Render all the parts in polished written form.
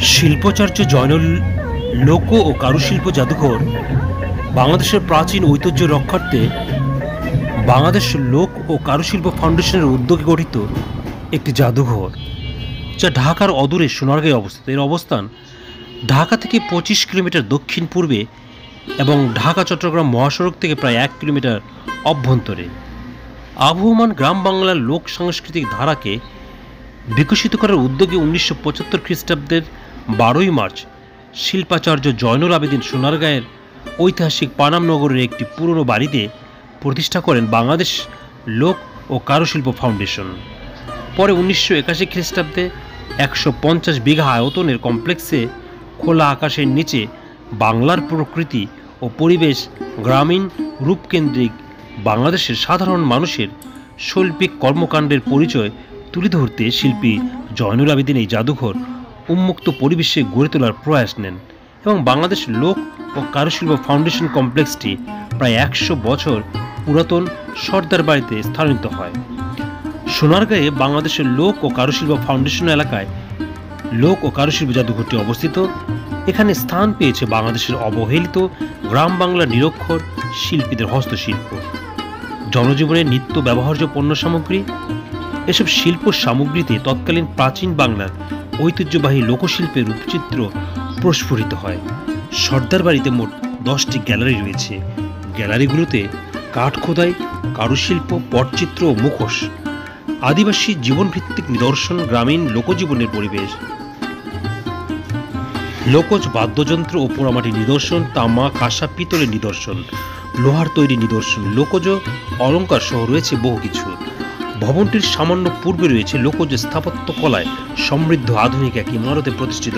শিল্পাচার্য জয়নুল লোক ও কারুশিল্প জাদুঘর বাংলাদেশের প্রাচীন ঐতিহ্য রক্ষার্থে বাংলাদেশ লোক ও কারুশিল্প ফাউন্ডেশনের উদ্যোগে গঠিত একটি জাদুঘর, যা ঢাকার অদূরে সোনারগাঁয়ে অবস্থিত। এর অবস্থান ঢাকা থেকে 25 কিলোমিটার দক্ষিণ পূর্বে এবং ঢাকা চট্টগ্রাম মহাসড়ক থেকে প্রায় 1 কিলোমিটার অভ্যন্তরে। আবহমান গ্রাম বাংলার লোক সাংস্কৃতিক ধারাকে বিকশিত করার উদ্যোগে 1975 খ্রিস্টাব্দের 12ই মার্চ শিল্পাচার্য জয়নুল আবেদিন সোনারগাঁয়ের ঐতিহাসিক পানাম নগরের একটি পুরনো বাড়িতে প্রতিষ্ঠা করেন বাংলাদেশ লোক ও কারুশিল্প ফাউন্ডেশন। পরে 1981 খ্রিস্টাব্দে 150 বিঘা আয়তনের কমপ্লেক্সে খোলা আকাশের নিচে বাংলার প্রকৃতি ও পরিবেশ, গ্রামীণ রূপকেন্দ্রিক বাংলাদেশের সাধারণ মানুষের শৈল্পিক কর্মকাণ্ডের পরিচয় তুলে ধরতে শিল্পী জয়নুল আবেদিন এই জাদুঘর উন্মুক্ত পরিবেশে গড়ে তোলার প্রয়াস নেন এবং বাংলাদেশ লোক ও কারুশিল্প ফাউন্ডেশন কমপ্লেক্সটি প্রায় 100 বছর পুরাতন সর্দার বাড়িতে স্থানান্তরিত হয়। সোনারগাঁয়ে বাংলাদেশের লোক ও কারুশিল্প ফাউন্ডেশন এলাকায় লোক ও কারুশিল্প জাদুঘরটি অবস্থিত। এখানে স্থান পেয়েছে বাংলাদেশের অবহেলিত গ্রাম বাংলার নিরক্ষর শিল্পীদের হস্তশিল্প, জনজীবনের নিত্য ব্যবহার্য পণ্য সামগ্রী। এসব শিল্প সামগ্রীতে তৎকালীন প্রাচীন বাংলার ঐতিহ্যবাহী লোকশিল্পের রূপচিত্র প্রস্ফুটিত হয়। সর্দার বাড়িতে মোট 10টি গ্যালারি রয়েছে। গ্যালারিগুলোতে কাঠ খোদাই, কারুশিল্প, পটচিত্র ও মুখোশ, আদিবাসী জীবনভিত্তিক নিদর্শন, গ্রামীণ লোকজীবনের পরিবেশ, লোকজ বাদ্যযন্ত্র ও পোড়ামাটির নিদর্শন, তামা, কাঁসা, পিতলের নিদর্শন, লোহার তৈরি নিদর্শন, লোকজ অলঙ্কার সহ রয়েছে বহু কিছু। ভবনটির সামান্য পূর্বে রয়েছে লোকজ স্থাপত্য কলায় সমৃদ্ধ আধুনিক এক ইমারতে প্রতিষ্ঠিত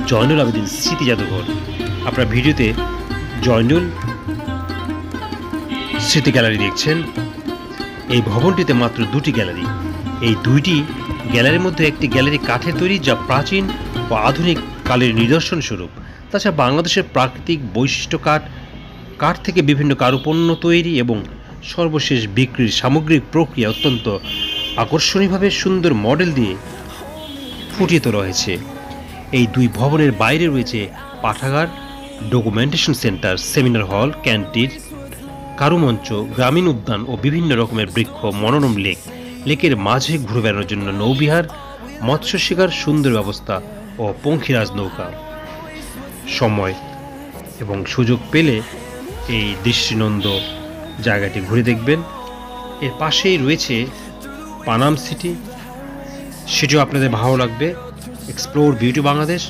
জয়নুল আবেদিন স্মৃতি জাদুঘর। আপনারা ভিডিওতে জয়নুল স্মৃতি গ্যালারি দেখছেন। এই ভবনটিতে মাত্র 2টি গ্যালারি। এই 2টি গ্যালারির মধ্যে একটি গ্যালারি কাঠের তৈরি, যা প্রাচীন ও আধুনিক কালের নিদর্শন স্বরূপ। তাছাড়া বাংলাদেশের প্রাকৃতিক বৈশিষ্ট্য কাঠ থেকে বিভিন্ন কারুপণ্য তৈরি এবং সর্বশেষ বিক্রির সামগ্রিক প্রক্রিয়া অত্যন্ত আকর্ষণীয়ভাবে সুন্দর মডেল দিয়ে ফুটিয়ে তোলা হয়েছে। এই 2 ভবনের বাইরে রয়েছে পাঠাগার, documentation centre, seminar hall, canteen, কারুমঞ্চ, গ্রামীণ উদ্যান ও বিভিন্ন রকমের বৃক্ষ, মনোরম লেকের মাঝে ঘুরে বেড়ানোর জন্য নৌবিহার, মৎস্য শিকার সুন্দর ব্যবস্থা ও পঙ্খিরাজ নৌকা। সময় এবং সুযোগ পেলে এই দৃষ্টিনন্দ জায়গাটি ঘুরে দেখবেন। এর পাশেই রয়েছে পানাম সিটি, সেটিও আপনাদের ভালো লাগবে। এক্সপ্লোর বিউটি বাংলাদেশ,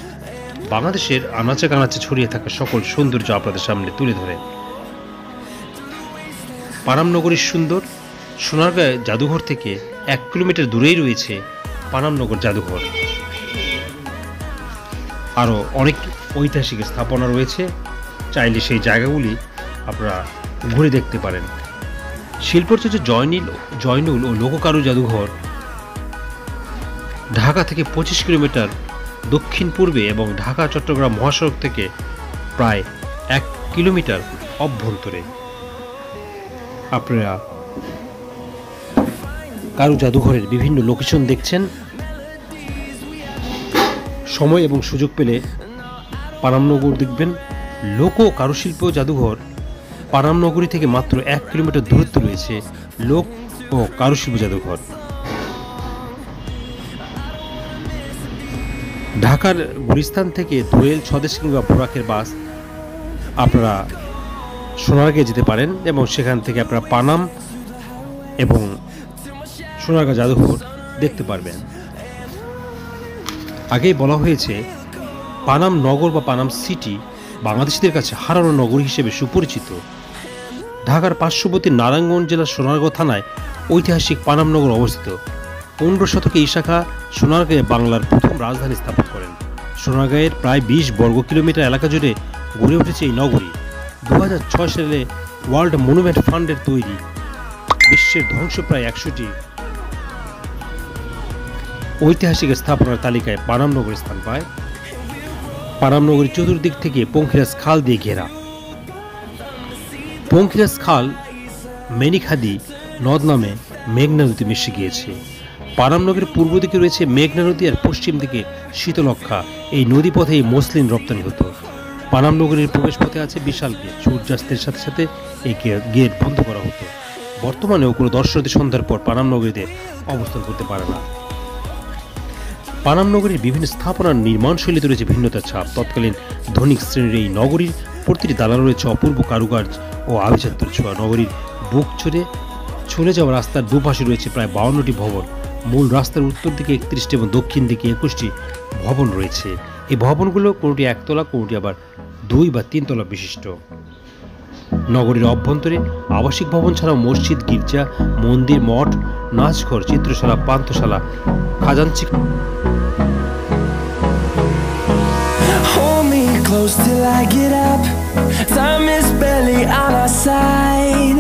বাংলাদেশের আনাচে কানাচে ছড়িয়ে থাকা সকল সৌন্দর্য আপনাদের সামনে তুলে ধরে। পানাম নগরীর সুন্দর সোনারগাঁও জাদুঘর থেকে 1 কিলোমিটার দূরেই রয়েছে পানাম নগর জাদুঘর। আরও অনেক ঐতিহাসিক স্থাপনা রয়েছে, চাইলে সেই জায়গাগুলি আপনারা ঘুরে দেখতে পারেন। শিল্পাচার্য জয়নুল ও লোককারু জাদুঘর ঢাকা থেকে 25 কিলোমিটার দক্ষিণ পূর্বে এবং ঢাকা চট্টগ্রাম মহাসড়ক থেকে প্রায় 1 কিলোমিটার অভ্যন্তরে। আপনারা কারু জাদুঘরের বিভিন্ন লোকেশন দেখছেন। সময় এবং সুযোগ পেলে পানামনগর দেখবেন। লোক ও কারুশিল্প জাদুঘর পানামনগরী থেকে মাত্র 1 কিলোমিটার দূরত্বে রয়েছে লোক ও কারুশিল্প জাদুঘর। ঢাকার গুলিস্তান থেকে দোয়েল, স্বদেশ কিংবা বোরাকের বাস আপনারা সোনারগাঁয়ে যেতে পারেন এবং সেখান থেকে আপনারা পানাম এবং সোনারগাঁ জাদুঘর দেখতে পারবেন। আগেই বলা হয়েছে পানাম নগর বা পানাম সিটি বাংলাদেশিদের কাছে হারানো নগরী হিসেবে সুপরিচিত। ঢাকার পার্শ্ববর্তী নারায়ণগঞ্জ জেলার সোনারগাঁও থানায় ঐতিহাসিক পানাম নগর অবস্থিত। 15 শতকে ইশাখা সোনারগাঁয়ে বাংলার প্রথম রাজধানী স্থাপন করেন। সোনারগাঁয়ের প্রায় 20 বর্গ কিলোমিটার এলাকা জুড়ে গড়ে উঠেছে এই নগরী। 2006 সালে ওয়ার্ল্ড মনুমেন্ট ফান্ডের তৈরি বিশ্বের ধ্বংসপ্রায় 100টি ঐতিহাসিক স্থাপনার তালিকায় পানাম নগর স্থান পায়। পানাম নগরীর চতুর্দিক থেকে পঙ্খিরাজ খাল দিয়ে ঘেরা। পঙ্খিরাজ খাল মেনিখাদি নদ নামে মেঘনা নদীতে মিশে গিয়েছে। পানাম নগরের পূর্ব দিকে রয়েছে মেঘনা নদী আর পশ্চিম দিকে শীতলক্ষা। এই নদীপথেই মসলিন রপ্তানি হতো। পানাম নগরীর প্রবেশ পথে আছে বিশাল গেট। সূর্যাস্তের সাথে সাথে এই গেট বন্ধ করা হতো। বর্তমানেও কোনো দর্শনার্থী সন্ধ্যার পর পানাম নগরীতে অবস্থান করতে পারে না। পানাম নগরীর বিভিন্ন স্থাপনার নির্মাণ শৈলীতে রয়েছে ভিন্নতার ছাপ। তৎকালীন ধনিক শ্রেণীর এই নগরীর প্রতিটি দালানে রয়েছে অপূর্ব কারুকার্য ও আভিজাত্যের ছোঁয়া। নগরীর বুক চড়ে চলে যাওয়া রাস্তার দুপাশে রয়েছে প্রায় 52টি ভবন। মূল রাস্তার উত্তর দিকে 31টি এবং দক্ষিণ দিকে 21টি ভবন রয়েছে। এই ভবনগুলো কোনোটি একতলা, কোনোটি আবার 2 বা 3 তলা বিশিষ্ট। নগরীর অভ্যন্তরে আবাসিক ভবন ছাড়াও মসজিদ, গির্জা, মন্দির, মঠ, নাচঘর, চিত্রশালা, পান্থশালা, খাজাঞ্চি। Close till I get up. Time is barely on our side.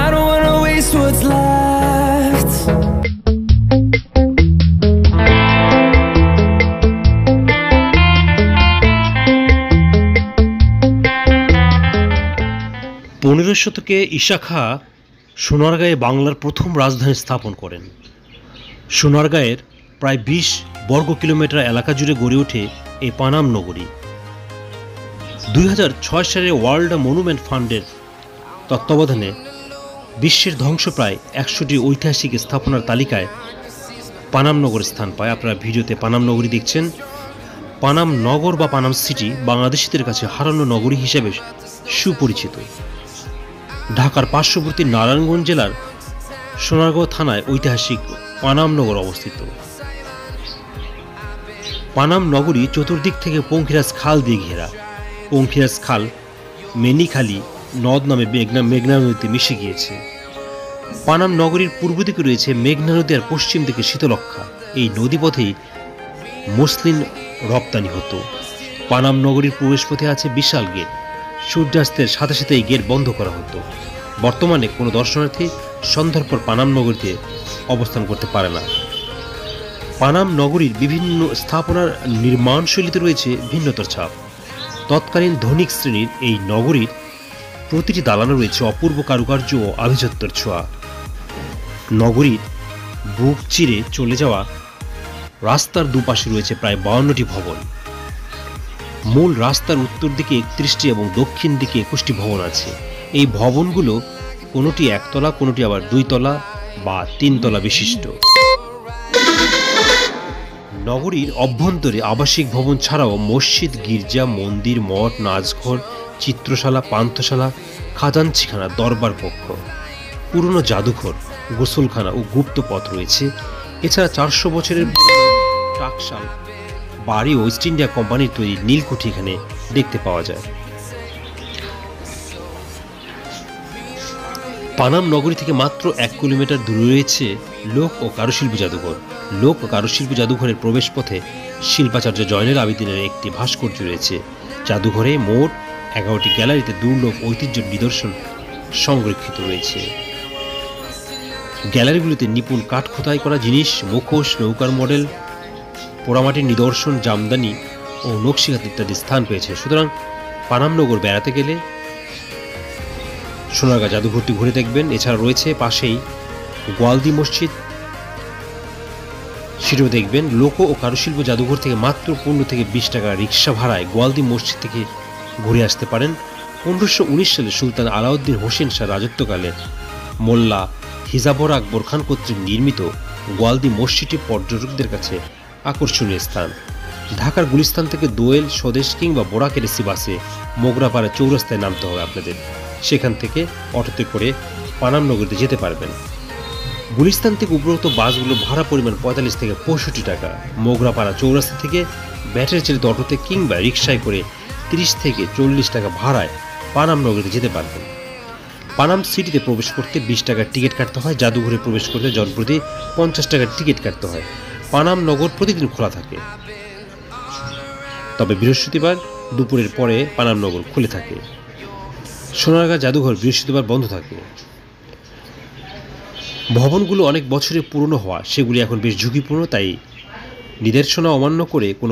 I don't wanna waste what's left. পনেরো শতকে ঈশা খাঁ সোনারগাঁয়ে বাংলার প্রথম রাজধানী স্থাপন করেন। সোনারগাঁয়ের প্রায় 20 বর্গ কিলোমিটার এলাকা জুড়ে গড়ে ওঠে এই পানাম নগরী। 2006 সালে ওয়ার্ল্ড মনুমেন্ট ফান্ডের তত্ত্বাবধানে বিশ্বের ধ্বংসপ্রায় 100টি ঐতিহাসিক স্থাপনার তালিকায় পানাম নগর স্থান পায়। আপনারা ভিডিওতে পানাম নগরী দেখছেন। পানাম নগর বা পানাম সিটি বাংলাদেশিদের কাছে হারানো নগরী হিসেবে সুপরিচিত। ঢাকার পার্শ্ববর্তী নারায়ণগঞ্জ জেলার সোনারগাঁও থানায় ঐতিহাসিক পানাম নগর অবস্থিত। পানাম নগরী চতুর্দিক থেকে পঙ্খিরাজ খাল দিয়ে ঘেরা। পঙ্খিরাজ খাল মেনিখালী নদ নামে মেঘনা নদীতে মিশে গিয়েছে। পানাম নগরীর পূর্ব দিকে রয়েছে মেঘনা নদী আর পশ্চিম দিকে শীতলক্ষা। এই নদীপথেই মসলিন রপ্তানি হতো। পানাম নগরীর প্রবেশপথে আছে বিশাল গেট। সূর্যাস্তের সাথে সাথে এই গেট বন্ধ করা হতো। বর্তমানে কোনো দর্শনার্থী সন্ধ্যার পর পানাম নগরীতে অবস্থান করতে পারে না। পানাম নগরীর বিভিন্ন স্থাপনার নির্মাণ শৈলীতে রয়েছে ভিন্নতার ছাপ। তৎকালীন ধনিক শ্রেণীর এই নগরীর প্রতিটি দালানে রয়েছে অপূর্ব কারুকার্য ও আভিজাত্যের ছোঁয়া। নগরীর বুক চিরে চলে যাওয়া রাস্তার দুপাশে রয়েছে প্রায় 52টি ভবন। মূল রাস্তার উত্তর দিকে 31টি এবং দক্ষিণ দিকে 21টি ভবন আছে। এই ভবনগুলো কোনোটি একতলা, কোনোটি আবার 2 তলা বা 3 তলা বিশিষ্ট। নগরীর অভ্যন্তরে আবাসিক ভবন ছাড়াও মসজিদ, গির্জা, মন্দির, মঠ, নাচঘর, চিত্রশালা, পান্থশালা, খাজাঞ্চিখানা, দরবার কক্ষ, পুরনো জাদুঘর, গোসলখানা ও গুপ্ত পথ রয়েছে। এছাড়া 400 বছরের টাকশাল বাড়ি ও ইস্ট ইন্ডিয়া কোম্পানির তৈরি নীলকুঠি এখানে দেখতে পাওয়া যায়। পানাম নগরী থেকে মাত্র 1 কিলোমিটার দূরে রয়েছে লোক ও কারুশিল্প জাদুঘর। লোক ও কারুশিল্প জাদুঘরের প্রবেশপথে শিল্পাচার্য জয়নুল আবেদিনের একটি ভাস্কর্য রয়েছে। জাদুঘরে মোট 11টি গ্যালারিতে দুর্লভ ঐতিহ্যের নিদর্শন সংরক্ষিত রয়েছে। গ্যালারিগুলিতে নিপুণ কাঠ খোদাই করা জিনিস, মুখোশ, নৌকার মডেল, পোড়ামাটির নিদর্শন, জামদানি ও নকশিকাঁত ইত্যাদি স্থান পেয়েছে। সুতরাং পানাম নগর বেড়াতে গেলে সোনারগাঁ জাদুঘরটি ঘুরে দেখবেন। এছাড়া রয়েছে পাশেই গোয়ালদি মসজিদ, সেটাও দেখবেন। লোক ও কারুশিল্প জাদুঘর থেকে মাত্র 15 থেকে 20 টাকা রিক্সা ভাড়ায় গোয়ালদি মসজিদ থেকে ঘুরে আসতে পারেন। 1519 সালে সুলতান আলাউদ্দিন হোসেন শাহ রাজত্বকালে মোল্লা হিজাবর আকবর খান কর্তৃক নির্মিত গোয়ালদি মসজিদটি পর্যটকদের কাছে আকর্ষণীয় স্থান। ঢাকার গুলিস্তান থেকে দোয়েল, স্বদেশ কিংবা বোরাকের এসি বাসে মোগরাপাড়া চৌরাস্তায় নামতে হবে আপনাদের। সেখান থেকে অটোতে করে পানাম নগরীতে যেতে পারবেন। গুলিস্তান থেকে উপরোক্ত বাসগুলো ভাড়া পরিমাণ 45 থেকে 65 টাকা। মোগরাপাড়া চৌরাস্তা থেকে ব্যাটারি চালিত অটোতে কিংবা রিক্সায় করে 30 থেকে 40 টাকা ভাড়ায় পানাম নগরীতে যেতে পারবেন। পানাম সিটিতে প্রবেশ করতে 20 টাকার টিকিট কাটতে হয়। জাদুঘরে প্রবেশ করতে জনপ্রতি 50 টাকার টিকিট কাটতে হয়। পানাম নগর প্রতিদিন খোলা থাকে, তবে বৃহস্পতিবার দুপুরের পরে পানাম নগর খুলে থাকে। সোনারগাঁ জাদুঘর বৃহস্পতিবার বন্ধ থাকে। ভবনগুলো অনেক বছরের পুরনো হওয়া সেগুলি এখন বেশ ঝুঁকিপূর্ণ, তাই নির্দেশনা অমান্য করে কোনো